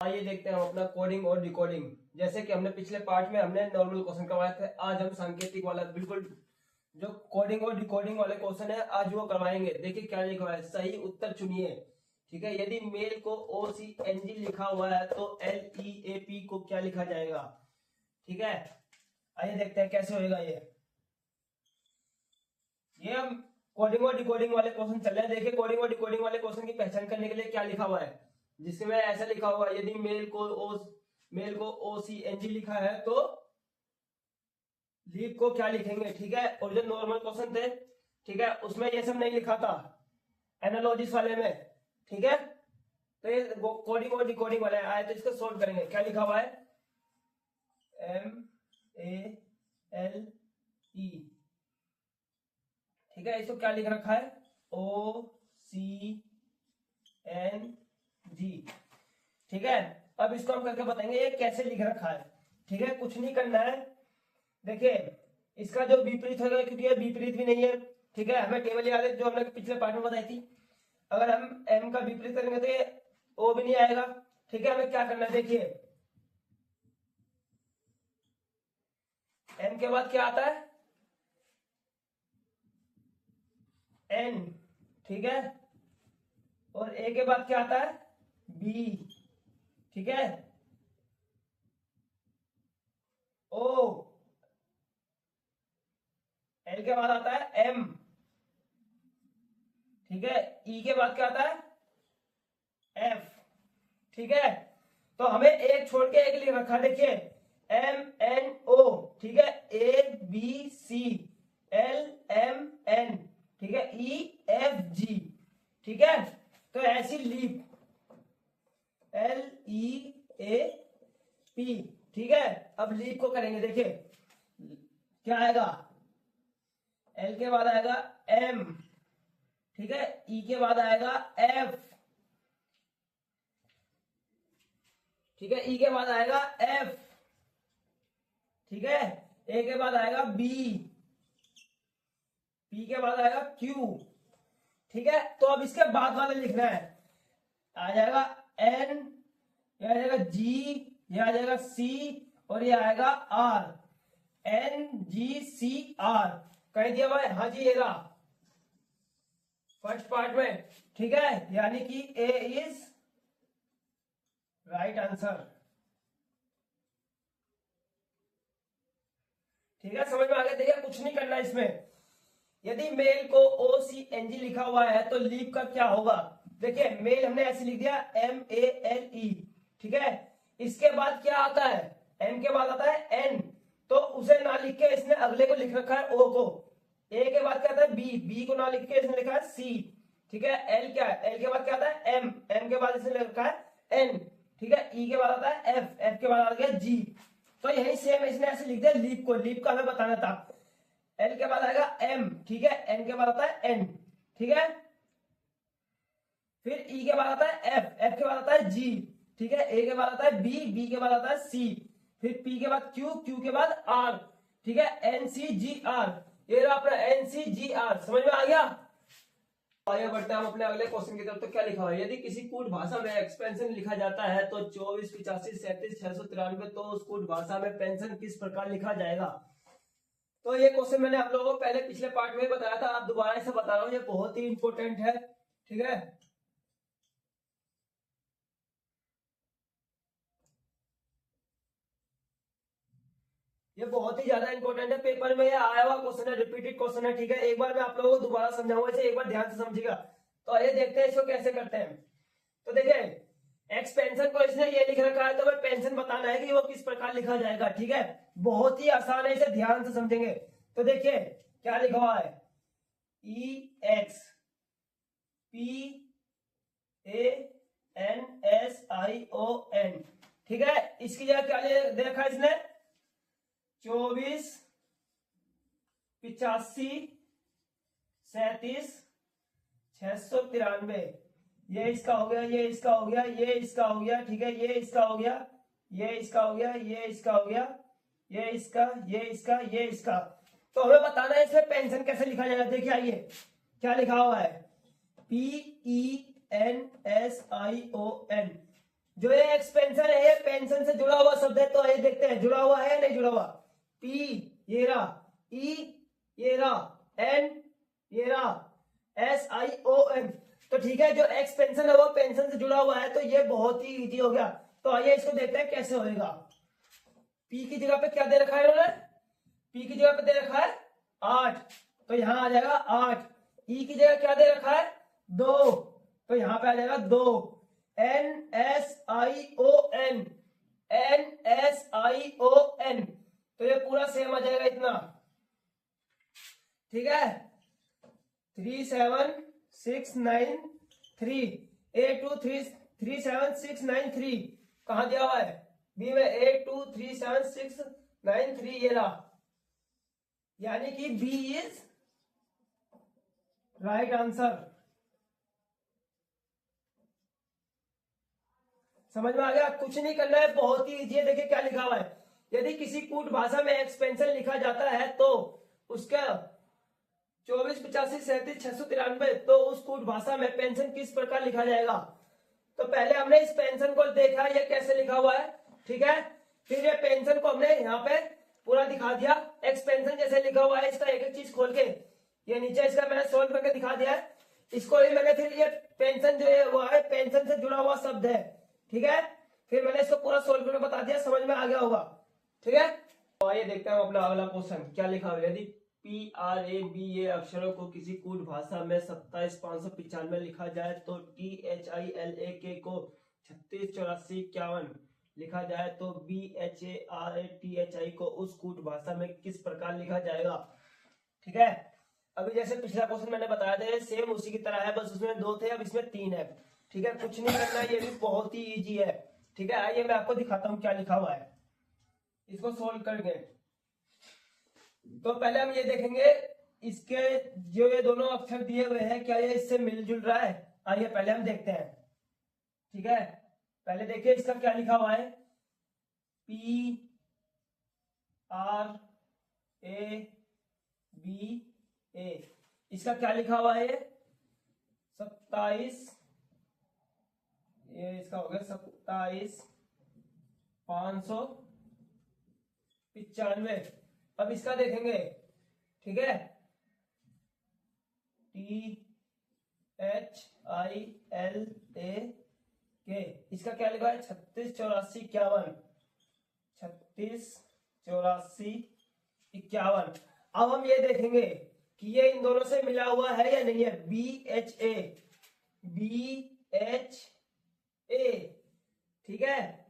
आइए देखते हैं हम अपना कोडिंग और डिकोडिंग। जैसे कि हमने पिछले पार्ट में हमने नॉर्मल क्वेश्चन करवाए थे, आज हम सांकेतिक वाला बिल्कुल जो कोडिंग और डिकोडिंग वाले क्वेश्चन है आज वो करवाएंगे। देखिए क्या लिखा हुआ है, सही उत्तर चुनिए। ठीक है, यदि मेल को OCNG लिखा हुआ है तो LEAP को क्या लिखा जाएगा। ठीक है, आइए देखते हैं कैसे होएगा ये हम कोडिंग और डिकोडिंग वाले क्वेश्चन चल रहे हैं। देखिए कोडिंग और डिकोडिंग वाले क्वेश्चन की पहचान करने के लिए क्या लिखा हुआ है, जिसमें ऐसा लिखा हुआ है यदि मेल को OCNG लिखा है तो लीप को क्या लिखेंगे। ठीक है, और जो नॉर्मल क्वेश्चन थे, ठीक है, उसमें ये सब नहीं लिखा था एनालॉजिस वाले में। ठीक है, तो ये कोडिंग और डिकोडिंग वाले आए तो इसको सॉल्व करेंगे। क्या लिखा हुआ है, MALE। ठीक है, इसको क्या लिख रखा है, OCNG। ठीक है, अब इसको हम करके बताएंगे ये कैसे लिख रखा है। ठीक है, कुछ नहीं करना है। देखिए इसका जो विपरीत होगा, क्योंकि ये विपरीत भी नहीं है। ठीक है, हमें टेबल याद है जो हमने पिछले पार्ट में बताई थी। अगर हम M का विपरीत करेंगे तो ये O भी नहीं आएगा। ठीक है, हमें क्या करना है, देखिए M के बाद क्या आता है, N। ठीक है, और A के बाद क्या आता है, B। ठीक है, O। L के बाद आता है M। ठीक है, E के बाद क्या आता है, F। ठीक है, तो हमें एक छोड़ के एक लिख रखा, देखिए MNO। ठीक है, ABCLMN। ठीक है, EFG। ठीक है, तो ऐसी लीप LEAP। ठीक है, अब लीप को करेंगे। देखिए क्या आएगा, L के बाद आएगा M। ठीक है, E के बाद आएगा F। ठीक है, E के बाद आएगा F। ठीक है, A के बाद आएगा B। P के बाद आएगा Q। ठीक है, तो अब इसके बाद वाले लिखना है, आ जाएगा N, ये आ जाएगा G, ये आ जाएगा C और ये आएगा R। NGCR कह दिया भाई, हाँ जी, ये रहा फर्स्ट पार्ट में। ठीक है, यानी कि A इज राइट आंसर। ठीक है, समझ में आ गया। देखिए कुछ नहीं करना इसमें। यदि मेल को OCNG लिखा हुआ है तो लीप का क्या होगा। देखिए मेल हमने ऐसे लिख दिया MALE। ठीक है, इसके बाद क्या आता है, M के बाद आता है N, तो उसे ना लिख के इसने अगले को लिख रखा है O को। A के बाद क्या आता है B को ना लिख के इसने लिखा है C। ठीक है, L क्या है, L के बाद क्या आता है M के बाद इसने लिखा है N। ठीक है, E के बाद आता है F के बाद आ गया G। तो यही सेम इसने ऐसे लिख दिया लीप को। लीप का हमें बताना था, L के बाद आएगा M। ठीक है, N के बाद आता है N। ठीक है, फिर E के बाद आता है F के बाद आता है G। ठीक है, A के बाद आता है B के बाद आता है C, फिर P के बाद Q के बाद R। ठीक है, NCGR, ये रहा अपना NCGR। समझ में आ गया। आगे बढ़ते हैं हम अपने अगले क्वेश्चन की तरफ। तो क्या लिखा हुआ है, यदि किसी कूट भाषा में एक्सपेंशन लिखा जाता है तो 24, 85, 37, 693, तो उस कूट भाषा में पेंशन किस प्रकार लिखा जाएगा। तो ये क्वेश्चन मैंने आप लोगों को पहले पिछले पार्ट में बताया था, आप दोबारा से बता रहा हूँ, ये बहुत ही इंपॉर्टेंट है। ठीक है, ये बहुत ही ज्यादा इंपॉर्टेंट है, पेपर में ये आया हुआ क्वेश्चन है, रिपीटेड क्वेश्चन है। ठीक है, एक बार मैं आप लोगों को दोबारा समझाऊंगा, इसे एक बार ध्यान से समझिएगा। तो आइए देखते हैं इसको कैसे करते हैं। तो देखिए एक्सपेंशन को इसने ये लिख रखा है, तो हमें पेंशन बताना है कि वो किस प्रकार लिखा जाएगा। ठीक है, बहुत ही आसान है, इसे ध्यान से समझेंगे। तो देखिए क्या लिखा हुआ है, EXPANSION। ठीक है, इसकी जगह क्या दे रखा है इसने, 24, 85, 37, 693। ये इसका हो गया, ये इसका हो गया, ये इसका हो गया। ठीक है, ये इसका हो गया, ये इसका हो गया, ये इसका हो गया, ये इसका, ये इसका, ये इसका। तो हमें बताना है इसमें पेंशन कैसे लिखा जाएगा। देखिए आइए क्या लिखा हुआ है, PENSION। जो ये एक्सपेंशन है ये पेंशन से जुड़ा हुआ शब्द है, तो ये देखते हैं जुड़ा हुआ है या नहीं जुड़ा हुआ। पी ये रहा, ई ये रहा, एन ये रहा, SION। तो ठीक है, जो एक्सपेंशन है वो पेंशन से जुड़ा हुआ है, तो ये बहुत ही इजी हो गया। तो आइए इसको देखते हैं कैसे होएगा। पी की जगह पे क्या दे रखा है इन्होंने, पी की जगह पे दे रखा है 8, तो यहां आ जाएगा 8। ई की जगह क्या दे रखा है 2, तो यहां पे आ जाएगा 2। NSION, NSION, तो ये पूरा सेम आ जाएगा इतना। ठीक है, 37693, A237693 कहां दिया हुआ है, बी में 823769 ये रहा, यानी कि बी इज राइट आंसर। समझ में आ गया, कुछ नहीं करना है, बहुत ही इजी है। देखिए क्या लिखा हुआ है, यदि किसी कूट भाषा में एक्सपेंशन लिखा जाता है तो उसका 248537 तो उस कूट भाषा में पेंशन किस प्रकार लिखा जाएगा। तो पहले हमने इस पेंशन को देखा ये कैसे लिखा हुआ है, ठीक है। फिर ये पेंशन को हमने यहाँ पे पूरा दिखा दिया, एक्सपेंशन जैसे लिखा हुआ है, इसका एक एक चीज खोल के ये नीचे इसका मैंने सोल्व करके दिखा दिया है। इसको ही मैंने फिर ये पेंशन जो है वो है पेंशन से जुड़ा हुआ शब्द है, ठीक है। फिर मैंने इसको पूरा सोल्व करके बता दिया, समझ में आ गया होगा, ठीक है। तो आइए देखते हैं अपना अगला क्वेश्चन क्या लिखा हुआ है। यदि PRABA अक्षरों को किसी कूट भाषा में 27595 लिखा जाए तो THILAK को 368451 लिखा जाए तो BHARATHI को उस कूट भाषा में किस प्रकार लिखा जाएगा। ठीक है, अभी जैसे पिछला क्वेश्चन मैंने बताया था सेम उसी की तरह है, बस उसमें 2 थे अब इसमें 3 है। ठीक है, कुछ नहीं करना, ये भी बहुत ही इजी है। ठीक है, आइए मैं आपको दिखाता हूँ क्या लिखा हुआ है, इसको सोल्व करके। तो पहले हम ये देखेंगे इसके जो ये दोनों अक्षर दिए हुए हैं क्या ये इससे मिलजुल रहा है। आइए पहले हम देखते हैं। ठीक है, पहले देखिए इसका क्या लिखा हुआ है, PRABA, इसका क्या लिखा हुआ है 27, ये इसका हो गया 27595। अब इसका देखेंगे, ठीक है, THILAK, इसका क्या लिखा है 368451, 368451। अब हम ये देखेंगे कि ये इन दोनों से मिला हुआ है या नहीं है। BHA, ठीक है,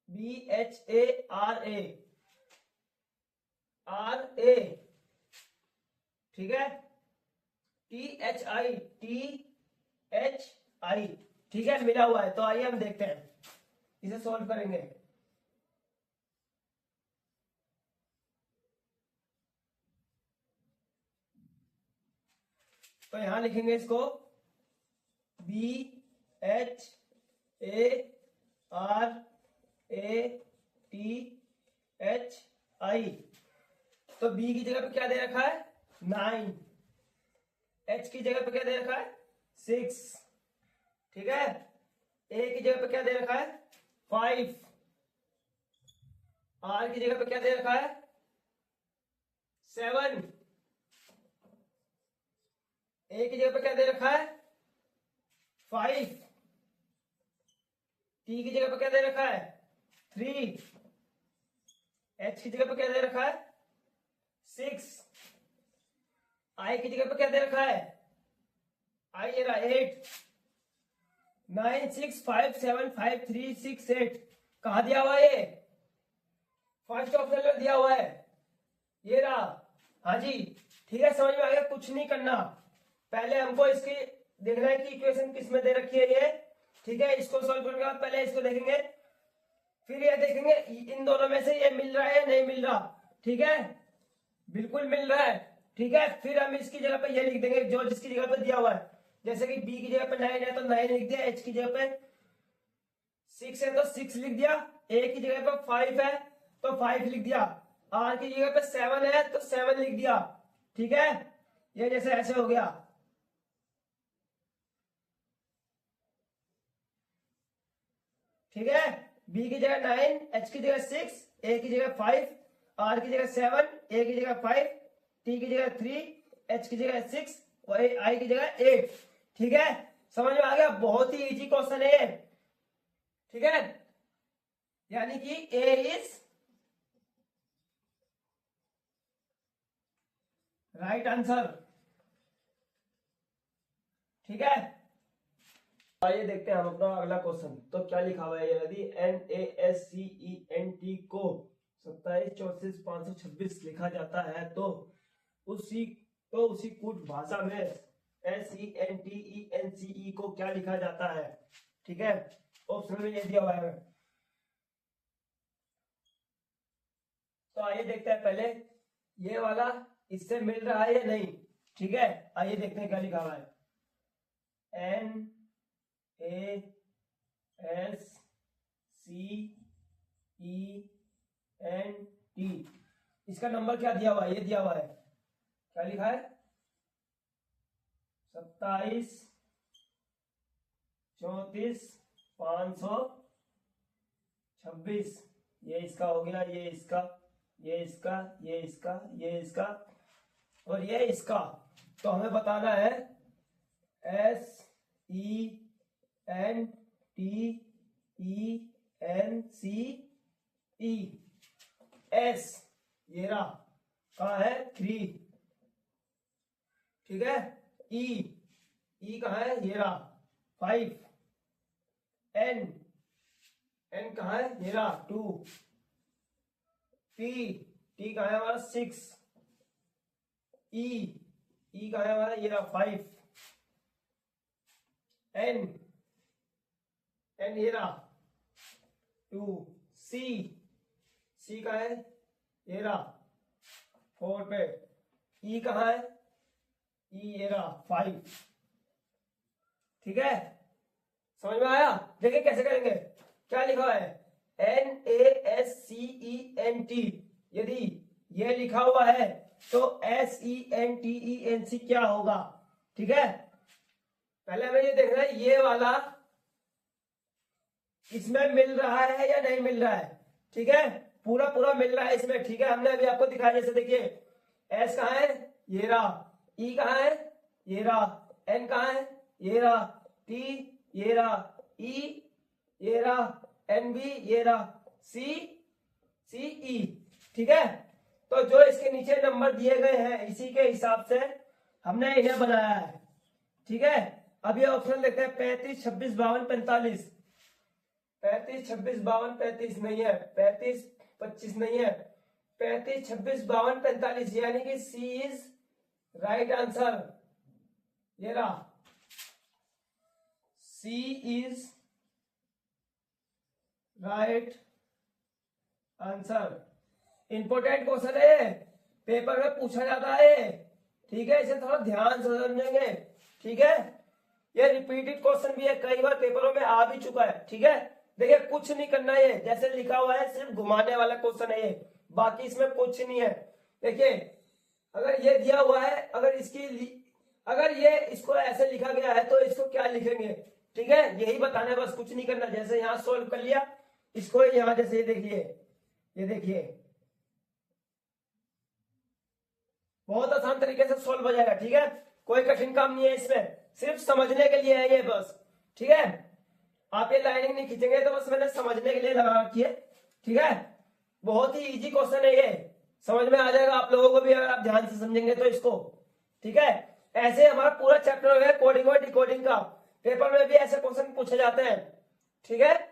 BHARA, ठीक है, THI, ठीक है, मिला हुआ है। तो आइए हम देखते हैं, इसे सॉल्व करेंगे। तो यहां लिखेंगे इसको BHARATHI। तो बी की जगह पे क्या दे रखा है 9, एच की जगह पे क्या दे रखा है 6, ठीक है, ए की जगह पे क्या दे रखा है 5, आर की जगह पे क्या दे रखा है 7, ए की जगह पे क्या दे रखा है 5, टी की जगह पे क्या दे रखा है 3, एच की जगह पे क्या दे रखा है 6, आई की जगह पे क्या दे रखा है आई ये रहा 8, 9 6 5 7 5 3 6 8। कहा दिया हुआ है ये फर्स्ट ऑप्शन में दिया हुआ है, ये रहा। हाँ जी, ठीक है, समझ में आ गया। कुछ नहीं करना, पहले हमको इसकी देखना है कि इक्वेशन किस में दे रखी है ये। ठीक है, इसको सॉल्व करने के बाद पहले इसको देखेंगे, फिर ये देखेंगे इन दोनों में से ये मिल रहा है या नहीं मिल रहा। ठीक है, बिल्कुल मिल रहा है। ठीक है, फिर हम इसकी जगह पे ये लिख देंगे जो जिसकी जगह पे दिया हुआ है। जैसे कि बी की जगह पे 9 है तो 9 लिख दिया, एच की जगह पे 6 है तो 6 लिख दिया, ए की जगह पे 5 है तो 5 लिख दिया, आर की जगह पे 7 है तो 7 लिख दिया। ठीक है, ये जैसे ऐसे हो गया। ठीक है, बी की जगह 9, एच की जगह 6, ए की जगह 5, आर की जगह 7, ए की जगह 5, टी की जगह 3, एच की जगह 6 और आई की जगह 8। ठीक है, समझ में आ गया? बहुत ही इजी क्वेश्चन है। ठीक है, यानी कि ए इज राइट आंसर। ठीक है, आइए देखते हैं हम अपना अगला क्वेश्चन। तो क्या लिखा हुआ है? यदि NASCENT को 27, 34, 526 लिखा जाता है तो उसी कूट भाषा में SENTENCE को क्या लिखा जाता है? ठीक है, ऑप्शन में ये दिया हुआ है। तो आइए देखते हैं पहले ये वाला इससे मिल रहा है या नहीं। ठीक है, आइए देखते हैं क्या लिखा हुआ है। NASCENT, इसका नंबर क्या दिया हुआ है? ये दिया हुआ है, क्या लिखा है? 27, 34, 526। ये इसका हो गया, ये इसका, ये इसका, ये इसका, ये इसका और ये इसका। तो हमें बताना है SENTENCE। एस ये रहा, कहाँ है? 3। ठीक है, ई कहाँ है? ये रहा 5। एन कहाँ है? ये रहा 2। टी कहाँ है हमारा? 6। ई कहाँ है हमारा? ये रहा 5। एन ये रहा 2। सी कहाँ है? ये रहा 4 पे। ई कहाँ है? ई ये रहा 5। ठीक है, समझ में आया? देखिए कैसे करेंगे। क्या लिखा हुआ है? NASCENT, यदि ये लिखा हुआ है तो SENTENC क्या होगा? ठीक है, पहले हमें ये देखना है ये वाला इसमें मिल रहा है या नहीं मिल रहा है। ठीक है, पूरा मिल रहा है इसमें। ठीक है, हमने अभी आपको दिखाया, जैसे देखिए एस कहाँ है? ये रहा। ई कहाँ है? ये रहा। एन कहाँ है? ये रहा। टी ये रहा। ई ये रहा। एन बी ये रहा। सी ई। ठीक है, तो जो इसके नीचे नंबर दिए गए हैं इसी के हिसाब से हमने इन्हें बनाया है। ठीक है, अब ये ऑप्शन देखते हैं। 35, 26, 52, 45। 35, 26, 52, 35 नहीं है। 35, 25 नहीं है। 35, 26, 52, 45 यानी कि सी इज राइट आंसर। ये रहा, C is right answer. Important question है, पेपर में पूछा जाता है। ठीक है, इसे थोड़ा ध्यान से समझेंगे। ठीक है, ये रिपीटेड क्वेश्चन भी है, कई बार पेपरों में आ भी चुका है। ठीक है, देखिए कुछ नहीं करना है, जैसे लिखा हुआ है सिर्फ घुमाने वाला क्वेश्चन है ये, बाकी इसमें कुछ नहीं है। देखिए अगर ये दिया हुआ है, अगर ये इसको ऐसे लिखा गया है तो इसको क्या लिखेंगे? ठीक है, यही बताना है बस, कुछ नहीं करना। जैसे यहाँ सोल्व कर लिया इसको, यहाँ जैसे ये देखिए बहुत आसान तरीके से सोल्व हो जाएगा। ठीक है, कोई कठिन काम नहीं है इसमें, सिर्फ समझने के लिए है ये बस। ठीक है, आप ये लाइनिंग नहीं खींचेंगे तो बस मैंने समझने के लिए लगा रखी है। ठीक है, बहुत ही इजी क्वेश्चन है ये, समझ में आ जाएगा आप लोगों को भी अगर आप ध्यान से समझेंगे तो इसको। ठीक है, ऐसे हमारा पूरा चैप्टर हो गया कोडिंग और डिकोडिंग का। पेपर में भी ऐसे क्वेश्चन पूछे जाते हैं। ठीक है।